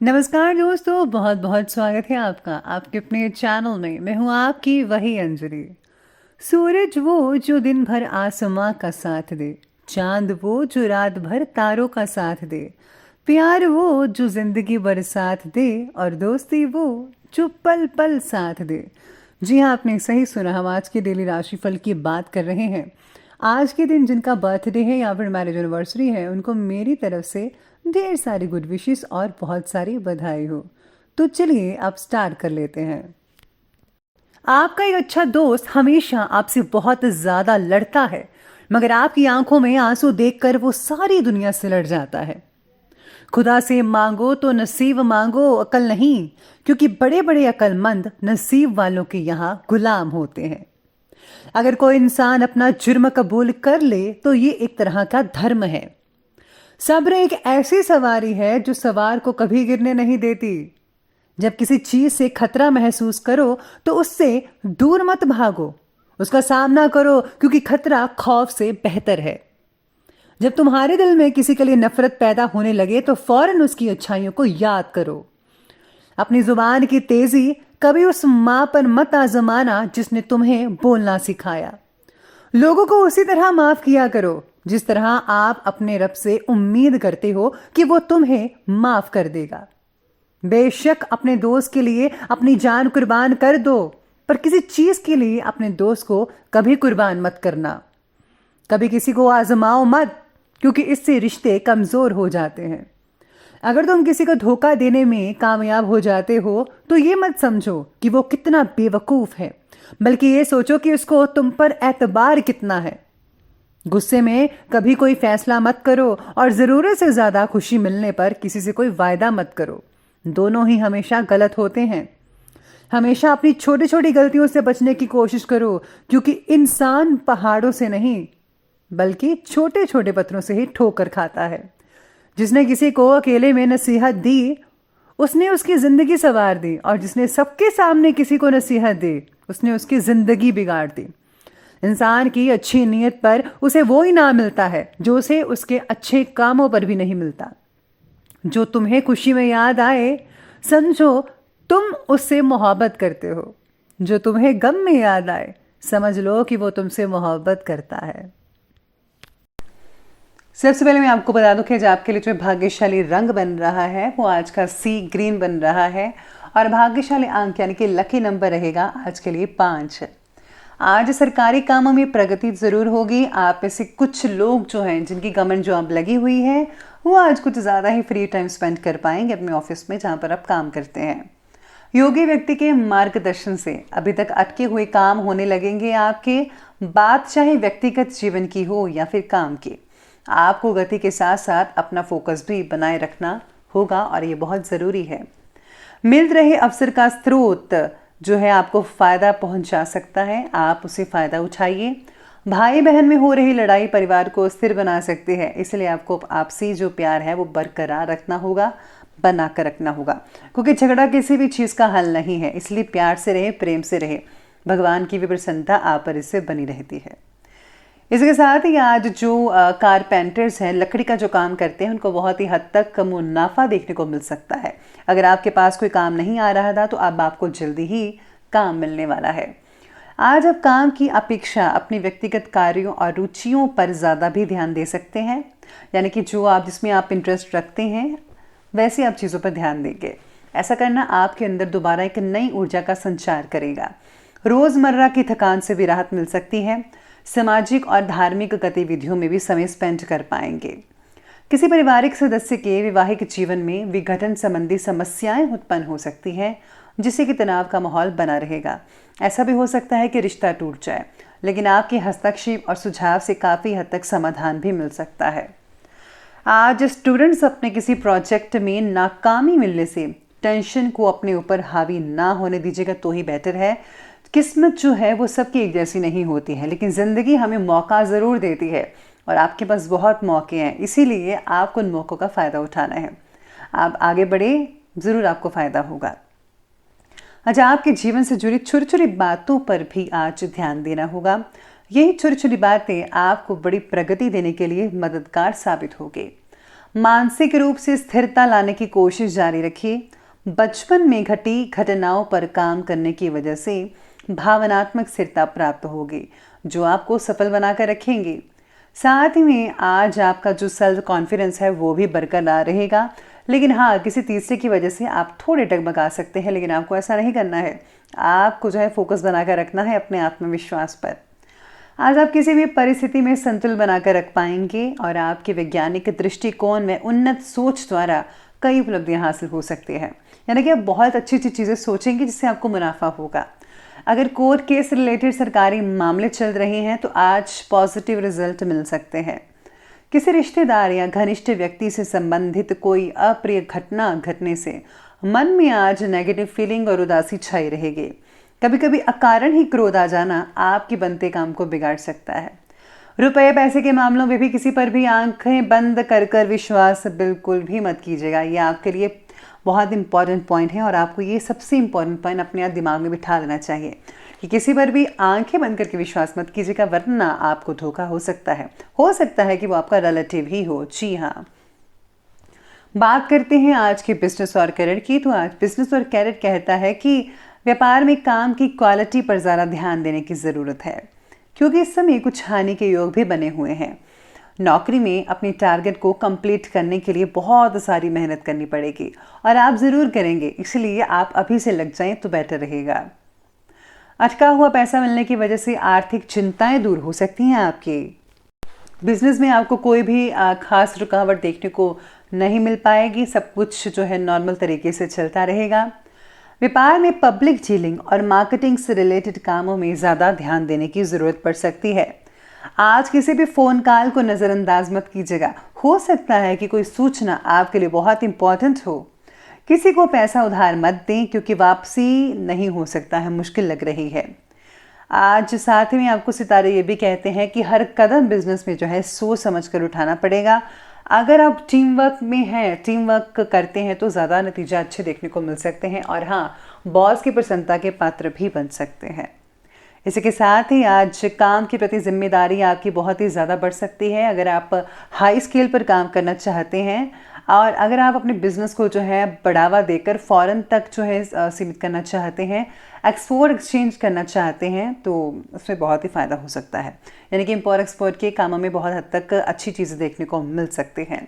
नमस्कार दोस्तों, बहुत बहुत स्वागत है आपका आपके अपने चैनल में। मैं हूँ आपकी वही अंजलि। सूरज वो जो दिन भर आसमां का साथ दे, चांद वो जो रात भर तारों का साथ दे, प्यार वो जो जिंदगी भर साथ दे, और दोस्ती वो जो पल पल साथ दे। जी हाँ, आपने सही सुना। हम आज के डेली राशिफल की बात कर रहे हैं। आज के दिन जिनका बर्थडे है या फिर मैरिज एनिवर्सरी है, उनको मेरी तरफ से ढेर सारी गुड विशेस और बहुत सारी बधाई हो। तो चलिए अब स्टार्ट कर लेते हैं। आपका एक अच्छा दोस्त हमेशा आपसे बहुत ज्यादा लड़ता है, मगर आपकी आंखों में आंसू देखकर वो सारी दुनिया से लड़ जाता है। खुदा से मांगो तो नसीब मांगो, अकल नहीं, क्योंकि बड़े बड़े अकलमंद नसीब वालों के यहाँ गुलाम होते हैं। अगर कोई इंसान अपना जुर्म कबूल कर ले तो ये एक तरह का धर्म है। सब्र एक ऐसी सवारी है जो सवार को कभी गिरने नहीं देती। जब किसी चीज से खतरा महसूस करो तो उससे दूर मत भागो, उसका सामना करो, क्योंकि खतरा खौफ से बेहतर है। जब तुम्हारे दिल में किसी के लिए नफरत पैदा होने लगे तो फौरन उसकी अच्छाइयों को याद करो। अपनी जुबान की तेजी कभी उस मां पर मत आजमाना जिसने तुम्हें बोलना सिखाया। लोगों को उसी तरह माफ किया करो जिस तरह आप अपने रब से उम्मीद करते हो कि वो तुम्हें माफ कर देगा। बेशक अपने दोस्त के लिए अपनी जान कुर्बान कर दो, पर किसी चीज के लिए अपने दोस्त को कभी कुर्बान मत करना। कभी किसी को आजमाओ मत, क्योंकि इससे रिश्ते कमजोर हो जाते हैं। अगर तुम किसी को धोखा देने में कामयाब हो जाते हो तो ये मत समझो कि वो कितना बेवकूफ है, बल्कि ये सोचो कि उसको तुम पर एतबार कितना है। गुस्से में कभी कोई फैसला मत करो, और जरूरत से ज्यादा खुशी मिलने पर किसी से कोई वायदा मत करो। दोनों ही हमेशा गलत होते हैं। हमेशा अपनी छोटी छोटी गलतियों से बचने की कोशिश करो, क्योंकि इंसान पहाड़ों से नहीं बल्कि छोटे छोटे पत्थरों से ही ठोकर खाता है। जिसने किसी को अकेले में नसीहत दी उसने उसकी जिंदगी संवार दी, और जिसने सबके सामने किसी को नसीहत दी उसने उसकी जिंदगी बिगाड़ दी। इंसान की अच्छी नीयत पर उसे वो इनाम मिलता है जो उसे उसके अच्छे कामों पर भी नहीं मिलता। जो तुम्हें खुशी में याद आए समझो तुम उससे मोहब्बत करते हो। जो तुम्हें गम में याद आए समझ लो कि वो तुमसे मोहब्बत करता है। सबसे पहले मैं आपको बता दूं कि आज आपके लिए जो भाग्यशाली रंग बन रहा है वो आज का सी ग्रीन बन रहा है, और भाग्यशाली अंक यानी कि लकी नंबर रहेगा आज के लिए 5। आज सरकारी कामों में प्रगति जरूर होगी। आप में से कुछ लोग जो हैं जिनकी गवर्नमेंट जॉब लगी हुई है वो आज कुछ ज़्यादा ही फ्री टाइम स्पेंड कर पाएंगे अपने ऑफिस में जहाँ पर आप काम करते हैं। योगी व्यक्ति के मार्गदर्शन से अभी तक अटके हुए काम होने लगेंगे आपके। बात चाहे व्यक्तिगत जीवन की हो या फिर काम की, आपको गति के साथ साथ अपना फोकस भी बनाए रखना होगा, और ये बहुत ज़रूरी है। मिल रहे अवसर का स्रोत जो है आपको फायदा पहुंचा सकता है, आप उसे फायदा उठाइए। भाई बहन में हो रही लड़ाई परिवार को स्थिर बना सकती है, इसलिए आपको आपसी जो प्यार है वो बरकरार रखना होगा, बना कर रखना होगा, क्योंकि झगड़ा किसी भी चीज़ का हल नहीं है। इसलिए प्यार से रहे, प्रेम से रहे, भगवान की भी प्रसन्नता आप पर इससे बनी रहती है। इसके साथ ही आज जो कारपेंटर्स हैं, लकड़ी का जो काम करते हैं, उनको बहुत ही हद तक मुनाफा देखने को मिल सकता है। अगर आपके पास कोई काम नहीं आ रहा था तो अब आपको जल्दी ही काम मिलने वाला है। आज आप काम की अपेक्षा अपनी व्यक्तिगत कार्यों और रुचियों पर ज़्यादा भी ध्यान दे सकते हैं, यानी कि जो आप जिसमें आप इंटरेस्ट रखते हैं वैसे आप चीज़ों पर ध्यान देंगे। ऐसा करना आपके अंदर दोबारा एक नई ऊर्जा का संचार करेगा। रोज़मर्रा की थकान से भी राहत मिल सकती है। सामाजिक और धार्मिक गतिविधियों में भी समय स्पेंड कर पाएंगे। किसी पारिवारिक सदस्य के वैवाहिक जीवन में विघटन संबंधी समस्याएं उत्पन्न हो सकती हैं, जिससे कि तनाव का माहौल बना रहेगा। ऐसा भी हो सकता है कि रिश्ता टूट जाए, लेकिन आपके हस्तक्षेप और सुझाव से काफ़ी हद तक समाधान भी मिल सकता है। आज स्टूडेंट्स अपने किसी प्रोजेक्ट में नाकामी मिलने से टेंशन को अपने ऊपर हावी ना होने दीजिएगा तो ही बेटर है। किस्मत जो है वो सबकी एक जैसी नहीं होती है, लेकिन ज़िंदगी हमें मौका ज़रूर देती है, और आपके पास बहुत मौके हैं, इसीलिए आपको उन मौक़ों का फ़ायदा उठाना है। आप आगे बढ़े, ज़रूर आपको फ़ायदा होगा। आज आपके जीवन से जुड़ी छोटी छोटी बातों पर भी आज ध्यान देना होगा। यही छोटी छोटी बातें आपको बड़ी प्रगति देने के लिए मददगार साबित होगी। मानसिक रूप से स्थिरता लाने की कोशिश जारी रखिए। बचपन में घटी घटनाओं पर काम करने की वजह से भावनात्मक स्थिरता प्राप्त होगी, जो आपको सफल बनाकर रखेंगे। साथ ही में आज आपका जो सेल्फ कॉन्फिडेंस है वो भी बरकरार रहेगा, लेकिन हाँ, किसी तीसरे की वजह से आप थोड़े डगमगा सकते हैं, लेकिन आपको ऐसा नहीं करना है। आपको जो है फोकस बनाकर रखना है अपने आत्मविश्वास पर। आज आप किसी भी परिस्थिति में संतुलन बनाकर रख पाएंगे और आपके वैज्ञानिक दृष्टिकोण में उन्नत सोच द्वारा कई उपलब्धियां हासिल हो सकती हैं। यानी कि आप बहुत अच्छी अच्छी चीज़ें सोचेंगे जिससे आपको मुनाफा होगा। अगर कोर्ट केस रिलेटेड सरकारी मामले चल रहे हैं तो आज पॉजिटिव रिजल्ट मिल सकते हैं। किसी रिश्तेदार या घनिष्ठ व्यक्ति से संबंधित कोई अप्रिय घटना घटने से मन में आज नेगेटिव फीलिंग और उदासी छाई रहेगी। कभी कभी अकारण ही क्रोध आ जाना आपके बनते काम को बिगाड़ सकता है। रुपए पैसे के मामलों में भी किसी पर भी आंखें बंद कर कर विश्वास बिल्कुल भी मत कीजिएगा। ये आपके लिए बहुत इंपॉर्टेंट पॉइंट है और आपको ये सबसे इंपॉर्टेंट पॉइंट अपने दिमाग में बिठा लेना चाहिए कि किसी पर भी आंखें बंद करके विश्वास मत कीजिएगा, वरना आपको धोखा हो सकता है। हो सकता है कि वो आपका रिलेटिव ही हो। जी हाँ, बात करते हैं आज के बिजनेस और करियर की। तो आज बिजनेस और करियर कहता है कि व्यापार में काम की क्वालिटी पर ज़्यादा ध्यान देने की ज़रूरत है, क्योंकि इस समय कुछ हानि के योग भी बने हुए हैं। नौकरी में अपने टारगेट को कंप्लीट करने के लिए बहुत सारी मेहनत करनी पड़ेगी और आप ज़रूर करेंगे, इसलिए आप अभी से लग जाएं तो बेटर रहेगा। अटका हुआ पैसा मिलने की वजह से आर्थिक चिंताएं दूर हो सकती हैं आपकी। बिजनेस में आपको कोई भी खास रुकावट देखने को नहीं मिल पाएगी। सब कुछ जो है नॉर्मल तरीके से चलता रहेगा। व्यापार में पब्लिक डीलिंग और मार्केटिंग से रिलेटेड कामों में ज़्यादा ध्यान देने की ज़रूरत पड़ सकती है। आज किसी भी फ़ोन कॉल को नज़रअंदाज मत कीजिएगा। हो सकता है कि कोई सूचना आपके लिए बहुत इंपॉर्टेंट हो। किसी को पैसा उधार मत दें, क्योंकि वापसी नहीं हो सकता है, मुश्किल लग रही है। आज साथ में आपको सितारे ये भी कहते हैं कि हर कदम बिजनेस में जो है सोच समझ कर उठाना पड़ेगा। अगर आप टीम वर्क में हैं, टीम वर्क करते हैं तो ज़्यादा नतीजा अच्छे देखने को मिल सकते हैं और हाँ, बॉस की प्रसन्नता के पात्र भी बन सकते हैं। इसी के साथ ही आज काम के प्रति जिम्मेदारी आपकी बहुत ही ज़्यादा बढ़ सकती है। अगर आप हाई स्केल पर काम करना चाहते हैं और अगर आप अपने बिजनेस को जो है बढ़ावा देकर फॉरेन तक जो है सीमित करना चाहते हैं, एक्सपोर्ट एक्सचेंज करना चाहते हैं, तो उसमें बहुत ही फ़ायदा हो सकता है। यानी कि इम्पोर्ट एक्सपोर्ट के कामों में बहुत हद तक अच्छी चीज़ें देखने को मिल सकते हैं।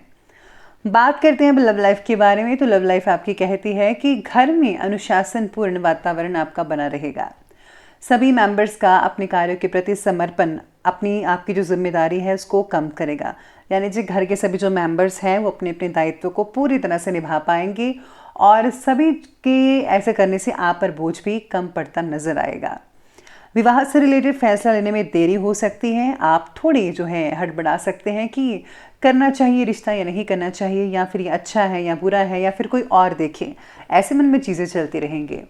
बात करते हैं लव लाइफ के बारे में। तो लव लाइफ आपकी कहती है कि घर में अनुशासनपूर्ण वातावरण आपका बना रहेगा। सभी मेंबर्स का अपने कार्यों के प्रति समर्पण आपकी जो जिम्मेदारी है उसको कम करेगा। यानी जो घर के सभी जो मेंबर्स हैं वो अपने अपने दायित्व को पूरी तरह से निभा पाएंगे और सभी के ऐसे करने से आप पर बोझ भी कम पड़ता नजर आएगा। विवाह से रिलेटेड फैसला लेने में देरी हो सकती है। आप थोड़ी जो है हड़बड़ा सकते हैं कि करना चाहिए रिश्ता या नहीं करना चाहिए, या फिर ये अच्छा है या बुरा है, या फिर कोई और देखे। ऐसे मन में चीज़ें चलती रहेंगी।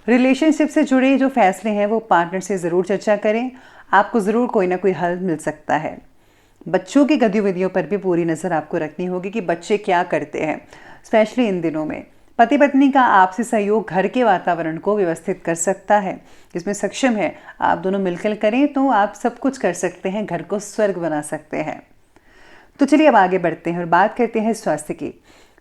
रिलेशनशिप से जुड़े जो फैसले हैं वो पार्टनर से ज़रूर चर्चा करें। आपको ज़रूर कोई ना कोई हल मिल सकता है। बच्चों की गतिविधियों पर भी पूरी नज़र आपको रखनी होगी कि बच्चे क्या करते हैं, स्पेशली इन दिनों में। पति पत्नी का आपसी सहयोग घर के वातावरण को व्यवस्थित कर सकता है, जिसमें सक्षम है। आप दोनों मिलकर करें तो आप सब कुछ कर सकते हैं, घर को स्वर्ग बना सकते हैं। तो चलिए अब आगे बढ़ते हैं और बात करते हैं स्वास्थ्य की।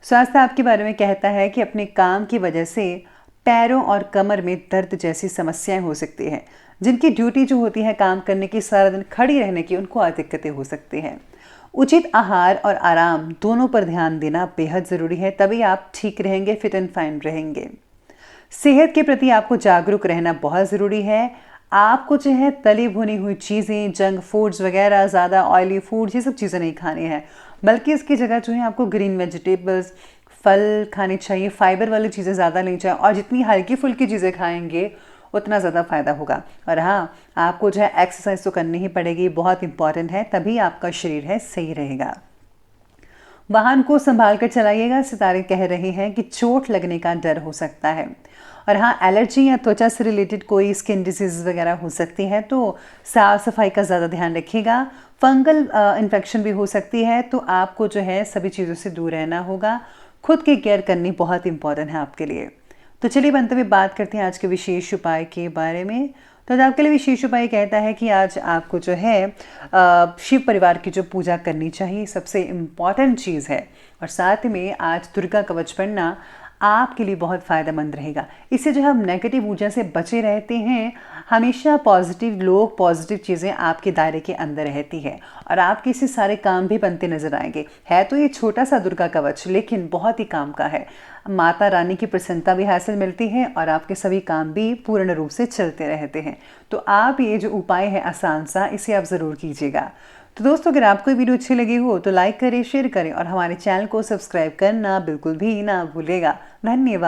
स्वास्थ्य आपके बारे में कहता है कि अपने काम की वजह से पैरों और कमर में दर्द जैसी समस्याएं हो सकती हैं। जिनकी ड्यूटी जो होती है काम करने की, सारा दिन खड़ी रहने की, उनको और दिक्कतें हो सकती हैं। उचित आहार और आराम दोनों पर ध्यान देना बेहद ज़रूरी है, तभी आप ठीक रहेंगे, फिट एंड फाइन रहेंगे। सेहत के प्रति आपको जागरूक रहना बहुत ज़रूरी है। आपको जो है तली भुनी हुई चीज़ें, जंक फूड्स वगैरह, ज़्यादा ऑयली फूड्स, ये सब चीज़ें नहीं खानी है, बल्कि इसकी जगह जो है आपको ग्रीन वेजिटेबल्स, फल खाने चाहिए। फाइबर वाली चीज़ें ज़्यादा लेनी चाहिए और जितनी हल्की फुल्की चीज़ें खाएंगे उतना ज़्यादा फ़ायदा होगा। और हाँ, आपको जो है एक्सरसाइज तो करनी ही पड़ेगी, बहुत इंपॉर्टेंट है, तभी आपका शरीर है सही रहेगा। वाहन को संभाल कर चलाइएगा। सितारे कह रहे हैं कि चोट लगने का डर हो सकता है। और हाँ, एलर्जी या त्वचा से रिलेटेड कोई स्किन डिजीज़ वगैरह हो सकती है, तो साफ़ सफाई का ज़्यादा ध्यान रखिएगा। फंगल इन्फेक्शन भी हो सकती है, तो आपको जो है सभी चीज़ों से दूर रहना होगा। खुद की केयर करनी बहुत इंपॉर्टेंट है आपके लिए। तो चलिए बनते हुए बात करते हैं आज के विशेष उपाय के बारे में। तो आज आपके लिए विशेष उपाय कहता है कि आज आपको जो है शिव परिवार की जो पूजा करनी चाहिए, सबसे इम्पॉर्टेंट चीज़ है। और साथ में आज दुर्गा कवच पढ़ना आपके लिए बहुत फ़ायदेमंद रहेगा। इससे जो हम नेगेटिव ऊर्जा से बचे रहते हैं, हमेशा पॉजिटिव लोग, पॉजिटिव चीज़ें आपके दायरे के अंदर रहती है और आपके इससे सारे काम भी बनते नजर आएंगे। है तो ये छोटा सा दुर्गा कवच, लेकिन बहुत ही काम का है। माता रानी की प्रसन्नता भी हासिल मिलती है और आपके सभी काम भी पूर्ण रूप से चलते रहते हैं। तो आप ये जो उपाय है आसान सा, इसे आप ज़रूर कीजिएगा। तो दोस्तों, अगर आपको वीडियो अच्छी लगी हो तो लाइक करें, शेयर करें और हमारे चैनल को सब्सक्राइब करना बिल्कुल भी ना भूलेगा। धन्यवाद।